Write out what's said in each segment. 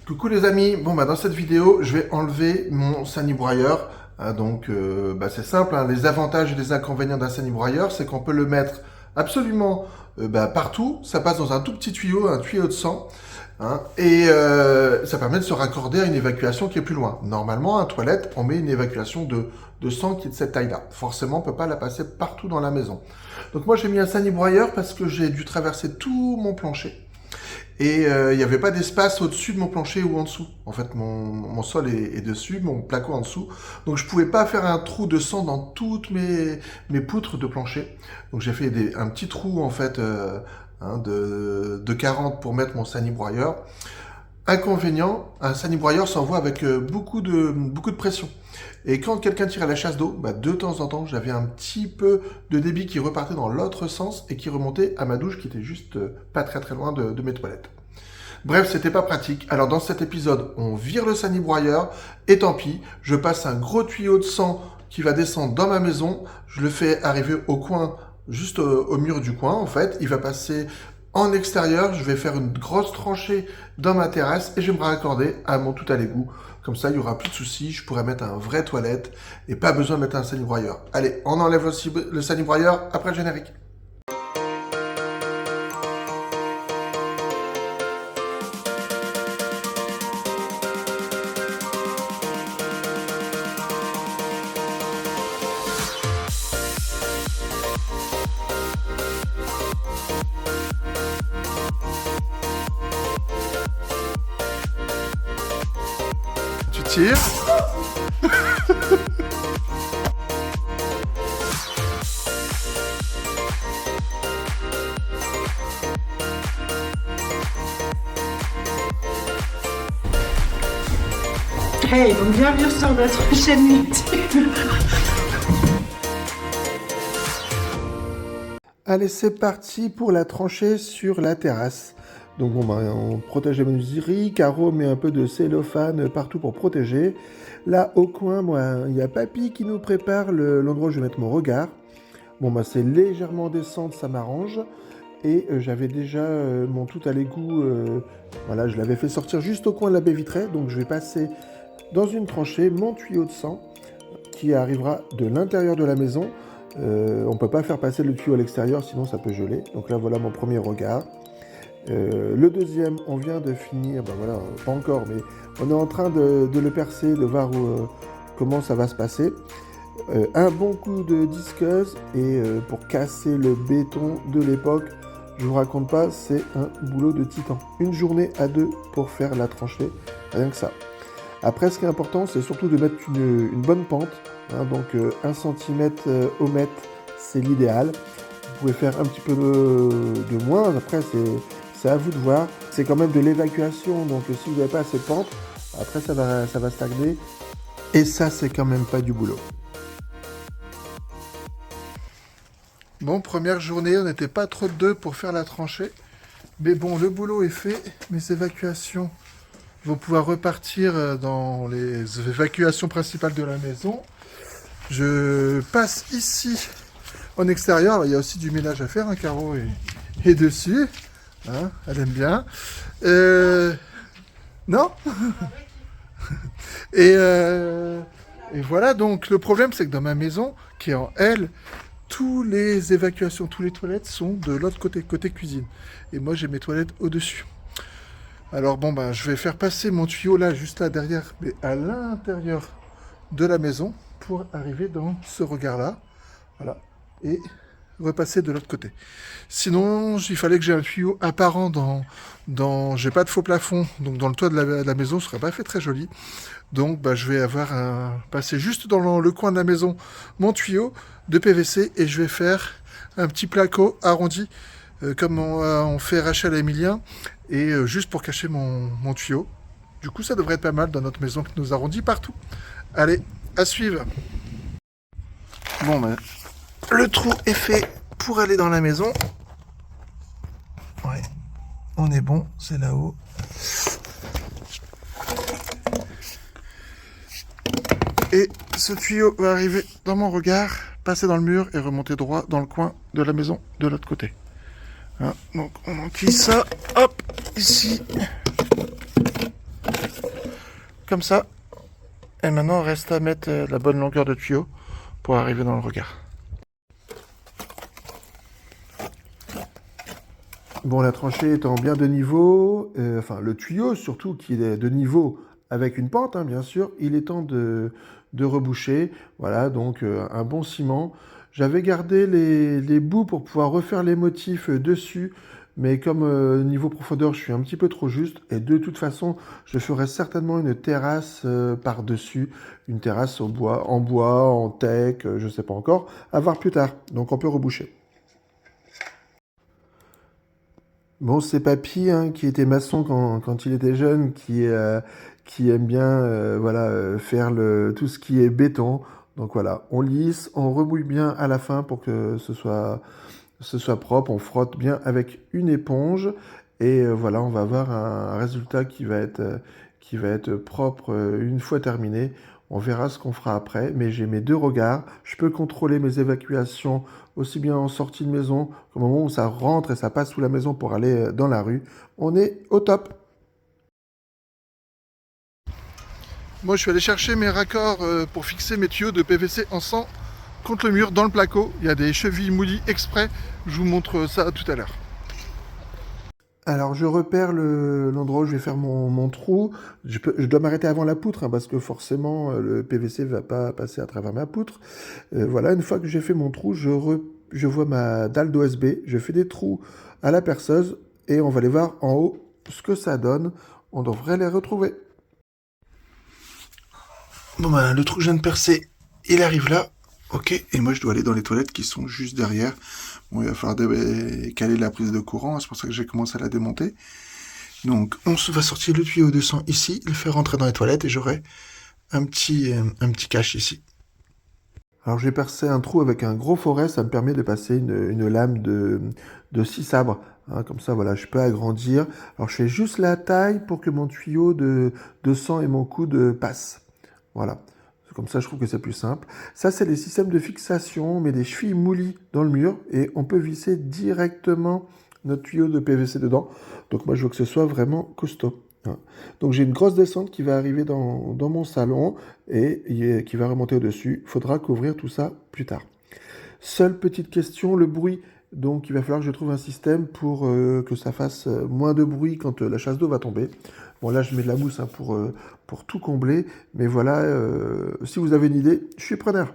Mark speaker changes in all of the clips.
Speaker 1: Coucou les amis, bon bah dans cette vidéo je vais enlever mon sanibroyeur. C'est simple, hein. Les avantages et les inconvénients d'un sanibroyeur, c'est qu'on peut le mettre absolument partout. Ça passe dans un tout petit tuyau, un tuyau de sang, hein, ça permet de se raccorder à une évacuation qui est plus loin. Normalement, à toilette, on met une évacuation de sang qui est de cette taille-là. Forcément, on ne peut pas la passer partout dans la maison. Donc moi j'ai mis un sanibroyeur parce que j'ai dû traverser tout mon plancher. Et il n'y avait pas d'espace au-dessus de mon plancher ou en dessous. En fait, mon sol est dessus, mon placo en dessous. Donc je pouvais pas faire un trou de sang dans toutes mes poutres de plancher. Donc j'ai fait un petit trou en fait de 40 pour mettre mon sanibroyeur. Inconvénient, un sanibroyeur s'envoie avec beaucoup de pression. Et quand quelqu'un tirait la chasse d'eau, de temps en temps, j'avais un petit peu de débit qui repartait dans l'autre sens et qui remontait à ma douche qui était juste pas très loin de mes toilettes. Bref, c'était pas pratique. Alors dans cet épisode, on vire le sanibroyeur et tant pis, je passe un gros tuyau de sang qui va descendre dans ma maison. Je le fais arriver au coin, juste au mur du coin en fait. Il va passer en extérieur, je vais faire une grosse tranchée dans ma terrasse et je vais me raccorder à mon tout à l'égout. Comme ça, il n'y aura plus de soucis, je pourrai mettre un vrai toilette et pas besoin de mettre un sanibroyeur. Allez, on enlève le sanibroyeur après le générique. Tu tires.
Speaker 2: Hey, donc bienvenue sur notre chaîne YouTube.
Speaker 1: Allez, c'est parti pour la tranchée sur la terrasse. Donc on protège les menuiseries, Caro met un peu de cellophane partout pour protéger. Là, au coin, il y a Papy qui nous prépare l'endroit où je vais mettre mon regard. C'est légèrement descente, ça m'arrange. Et j'avais déjà mon tout à l'égout, je l'avais fait sortir juste au coin de la baie vitrée. Donc je vais passer dans une tranchée mon tuyau de sang qui arrivera de l'intérieur de la maison. On ne peut pas faire passer le tuyau à l'extérieur, sinon ça peut geler. Donc là, voilà mon premier regard. Le deuxième, on vient de finir, pas encore, mais on est en train de le percer, de voir comment ça va se passer. Un bon coup de disqueuse et pour casser le béton de l'époque, je vous raconte pas, c'est un boulot de titan. Une journée à deux pour faire la tranchée, rien que ça. Après, ce qui est important, c'est surtout de mettre une bonne pente. Donc 1 cm au mètre, c'est l'idéal. Vous pouvez faire un petit peu de moins, après c'est à vous de voir. C'est quand même de l'évacuation, donc si vous n'avez pas assez de pente, après ça va stagner. Et ça, c'est quand même pas du boulot. Bon, première journée, on n'était pas trop de deux pour faire la tranchée. Mais bon, le boulot est fait. Mes évacuations vont pouvoir repartir dans les évacuations principales de la maison. Je passe ici en extérieur. Alors, il y a aussi du ménage à faire, hein, Caro est dessus. Hein, elle aime bien. Non. et voilà, donc le problème c'est que dans ma maison, qui est en L, tous les évacuations, tous les toilettes sont de l'autre côté, côté cuisine. Et moi j'ai mes toilettes au-dessus. Alors je vais faire passer mon tuyau là, juste là derrière, mais à l'intérieur de la maison pour arriver dans ce regard-là. Voilà. Et repasser de l'autre côté. Sinon, il fallait que j'ai un tuyau apparent j'ai pas de faux plafond, donc dans le toit de la maison, ce serait pas fait très joli. Donc je vais passer juste dans le coin de la maison mon tuyau de PVC et je vais faire un petit placo arrondi comme on fait Rachel et Emilien et juste pour cacher mon tuyau. Du coup, ça devrait être pas mal dans notre maison qui nous arrondit partout. Allez, à suivre. Le trou est fait pour aller dans la maison. Ouais, on est bon, c'est là-haut. Et ce tuyau va arriver dans mon regard, passer dans le mur et remonter droit dans le coin de la maison de l'autre côté. Hein, donc on enquille ça, hop, ici. comme ça. Et maintenant, il reste à mettre la bonne longueur de tuyau pour arriver dans le regard. Bon, la tranchée étant bien de niveau, enfin le tuyau surtout qui est de niveau avec une pente, hein, bien sûr, il est temps de reboucher. Voilà, donc un bon ciment. J'avais gardé les bouts pour pouvoir refaire les motifs dessus, mais comme niveau profondeur, je suis un petit peu trop juste. Et de toute façon, je ferai certainement une terrasse par-dessus, une terrasse en bois, en teck, je ne sais pas encore, à voir plus tard. Donc on peut reboucher. Bon, c'est Papy, hein, qui était maçon quand il était jeune, qui aime bien voilà, faire tout ce qui est béton. Donc voilà, on lisse, on remouille bien à la fin pour que ce soit propre. On frotte bien avec une éponge. Et voilà, on va avoir un résultat qui va être propre une fois terminé. On verra ce qu'on fera après, mais j'ai mes deux regards. Je peux contrôler mes évacuations aussi bien en sortie de maison qu'au moment où ça rentre et ça passe sous la maison pour aller dans la rue. On est au top. Moi, je suis allé chercher mes raccords pour fixer mes tuyaux de PVC en sang contre le mur dans le placo. Il y a des chevilles moulies exprès. Je vous montre ça tout à l'heure. Alors, je repère l'endroit où je vais faire mon trou. Je dois m'arrêter avant la poutre, hein, parce que forcément, le PVC ne va pas passer à travers ma poutre. Voilà, une fois que j'ai fait mon trou, je vois ma dalle d'OSB. Je fais des trous à la perceuse et on va aller voir en haut ce que ça donne. On devrait les retrouver. Bon, ben, le trou que je viens de percer, il arrive là. Ok, et moi je dois aller dans les toilettes qui sont juste derrière. Bon, il va falloir caler la prise de courant, c'est pour ça que j'ai commencé à la démonter. Donc, va sortir le tuyau de sang ici, le faire rentrer dans les toilettes et j'aurai un petit cache ici. Alors, j'ai percé un trou avec un gros forêt, ça me permet de passer une lame de 6 sabres. Hein, comme ça, voilà, je peux agrandir. Alors, je fais juste la taille pour que mon tuyau de sang et mon coude passent. Voilà. Comme ça, je trouve que c'est plus simple. Ça, c'est les systèmes de fixation. On met des chevilles moulies dans le mur et on peut visser directement notre tuyau de PVC dedans. Donc moi, je veux que ce soit vraiment costaud. Hein. Donc j'ai une grosse descente qui va arriver dans mon salon et qui va remonter au-dessus. Il faudra couvrir tout ça plus tard. Seule petite question, le bruit. Donc il va falloir que je trouve un système pour que ça fasse moins de bruit quand la chasse d'eau va tomber. Bon là je mets de la mousse, hein, pour tout combler, mais voilà, si vous avez une idée, je suis preneur.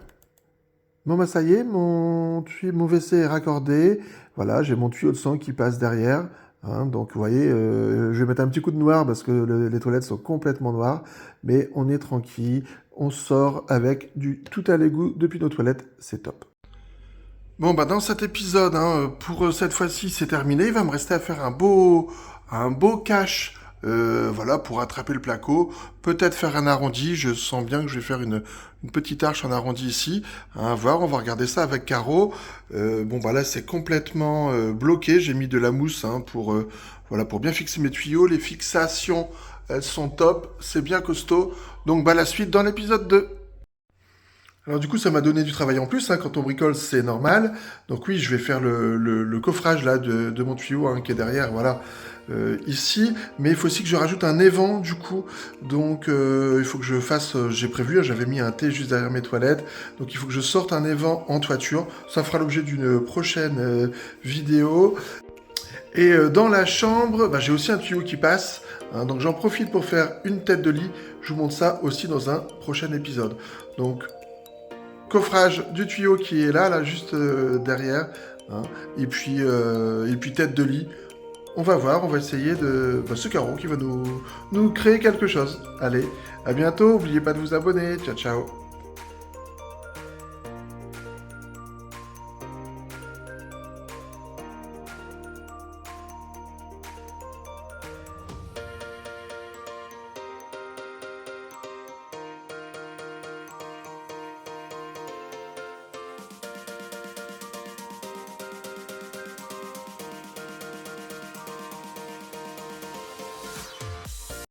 Speaker 1: Bon bah ça y est, mon WC est raccordé, voilà, j'ai mon tuyau de sang qui passe derrière, hein, donc vous voyez, je vais mettre un petit coup de noir parce que les toilettes sont complètement noires, mais on est tranquille, on sort avec du tout à l'égout depuis nos toilettes, c'est top. Bon, bah dans cet épisode, hein, pour cette fois-ci, c'est terminé. Il va me rester à faire un beau cache, voilà, pour attraper le placo. Peut-être faire un arrondi. Je sens bien que je vais faire une petite arche en arrondi ici. Hein, voir, on va regarder ça avec Caro. Bon, bah là, c'est complètement bloqué. J'ai mis de la mousse, hein, voilà, pour bien fixer mes tuyaux. Les fixations, elles sont top. C'est bien costaud. Donc, bah la suite dans l'épisode 2. Alors du coup, ça m'a donné du travail en plus, hein, quand on bricole, c'est normal. Donc oui, je vais faire le coffrage là de mon tuyau, hein, qui est derrière, voilà, ici. Mais il faut aussi que je rajoute un évent, du coup. Donc il faut que je fasse, j'ai prévu, hein, j'avais mis un T juste derrière mes toilettes. Donc il faut que je sorte un évent en toiture. Ça fera l'objet d'une prochaine vidéo. Et dans la chambre, bah, j'ai aussi un tuyau qui passe. Hein, donc j'en profite pour faire une tête de lit. Je vous montre ça aussi dans un prochain épisode. Donc coffrage du tuyau qui est là juste derrière, hein, et puis tête de lit. On va voir, on va essayer de... Bah, ce Caro qui va nous créer quelque chose. Allez, à bientôt, n'oubliez pas de vous abonner, ciao ciao.